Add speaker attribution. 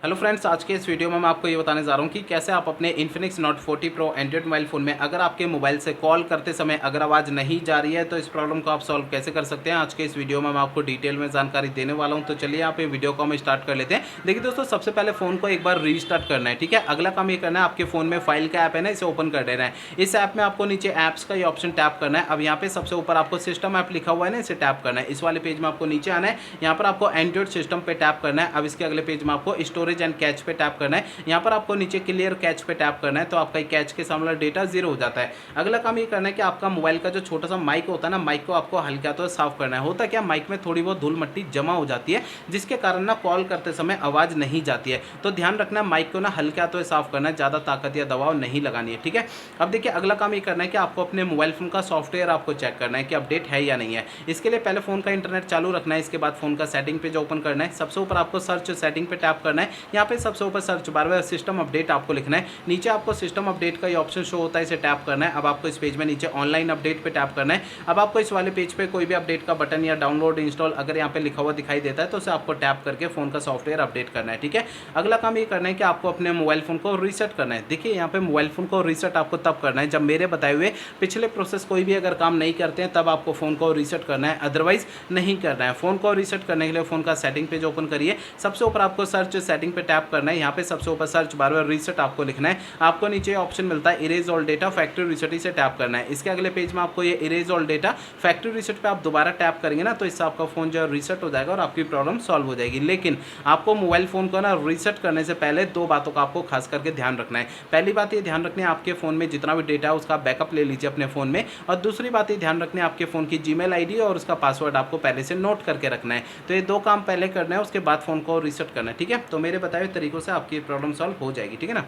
Speaker 1: Hello friends, आज के इस वीडियो में मैं आपको ये बताने जा रहा हूँ कि कैसे आप अपने Infinix note 40 pro Android mobile phone में अगर आपके मोबाइल से कॉल करते समय अगर आवाज़ नहीं जा रही है तो इस प्रॉब्लम को आप सॉल्व कैसे कर सकते हैं। आज के इस वीडियो में मैं आपको डिटेल में जानकारी देने वाला हूँ। तो चलिए आप ये वीडियो को हम स्टार्ट कर लेते हैं। देखिए दोस्तों, सबसे पहले फ़ोन को एक बार रीस्टार्ट करना है, ठीक है। अगला काम ये करना है, आपके फ़ोन में फाइल का ऐप है ना, इसे ओपन कर देना है। इस ऐप में आपको नीचे ऐप्स का ये ऑप्शन टैप करना है। अब यहाँ पे सबसे ऊपर आपको सिस्टम ऐप लिखा हुआ है ना, इसे टैप करना है। इस वाले पेज में आपको नीचे आना है, यहाँ पर आपको एंड्रॉइड सिस्टम पे टैप करना है। अब इसके अगले पेज में आपको स्टोरेज एंड कैच पे टैप करना है। यहाँ पर आपको नीचे क्लियर कैच पे टैप करना है, तो आपका कैच के सामने डेटा जीरो हो जाता है। अगला काम ये करना है कि आपका मोबाइल का जो छोटा सा माइक होता है ना, माइक को आपको हल्के हाथों से साफ करना है। होता क्या, माइक में थोड़ी बहुत धूल मिट्टी जमा हो जाती है, जिसके कारण ना कॉल करते समय आवाज़ नहीं जाती है। तो ध्यान रखना, माइक को ना हल्के हाथों से साफ करना है, ज़्यादा ताकत या दबाव नहीं लगानी है, ठीक है। अब देखिए, अगला काम ये करना है कि आपको अपने मोबाइल फ़ोन का सॉफ्टवेयर आपको चेक करना है कि अपडेट है या नहीं है। इसके लिए पहले फ़ोन का इंटरनेट चालू रखना है, इसके बाद फ़ोन का सेटिंग पेज ओपन करना है। सबसे ऊपर आपको सर्च सेटिंग पे टैप करना है। यहाँ पे सबसे ऊपर सर्च बार में सिस्टम अपडेट आपको लिखना है। नीचे आपको सिस्टम अपडेट का ये ऑप्शन शो होता है, इसे टैप करना है। अब आपको इस पेज में नीचे ऑनलाइन अपडेट पे टैप करना है। अब आपको इस वाले पेज पे कोई भी अपडेट का बटन या डाउनलोड इंस्टॉल अगर यहाँ पे लिखा हुआ दिखाई देता है तो उसे आपको टैप करके फ़ोन का सॉफ्टवेयर अपडेट करना है, ठीक है। अगला काम ये करना है कि आपको अपने मोबाइल फ़ोन को रीसेट करना है। देखिए, यहाँ पे मोबाइल फ़ोन को रीसेट आपको तब करना है जब मेरे बताए हुए पिछले प्रोसेस कोई भी अगर काम नहीं करते हैं, तब आपको फ़ोन को रीसेट करना है, अदरवाइज नहीं करना है। फ़ोन को रीसेट करने के लिए फ़ोन का सेटिंग पेज ओपन करिए। सबसे ऊपर आपको सर्च सेटिंग पे टैप करना है। यहाँ पे सबसे ऊपर सर्च बार बार रीसेट आपको लिखना है। आपको नीचे ऑप्शन मिलता है erase all data factory reset, इसे टैप करना है। इसके अगले पेज में आपको ये erase all data factory reset पे आप दोबारा टैप करेंगे ना, तो इससे आपका फ़ोन जो है रीसेट हो जाएगा और आपकी प्रॉब्लम सॉल्व हो जाएगी। लेकिन आपको मोबाइल फ़ोन को ना रीसेट करने से पहले दो बातों का आपको खास करके ध्यान रखना है। पहली बात ये ध्यान रखनी है, आपके फ़ोन में जितना भी डेटा है उसका बैकअप ले लीजिए अपने फ़ोन में। और दूसरी बात ये ध्यान रखनी है, आपके फ़ोन की जीमेल आईडी और उसका पासवर्ड आपको पहले से नोट करके रखना है। तो ये दो काम पहले करना है, उसके बाद फ़ोन को रीसेट करना है, ठीक है। तो मेरे बताए हुए तरीकों से आपकी प्रॉब्लम सॉल्व हो जाएगी, ठीक है ना।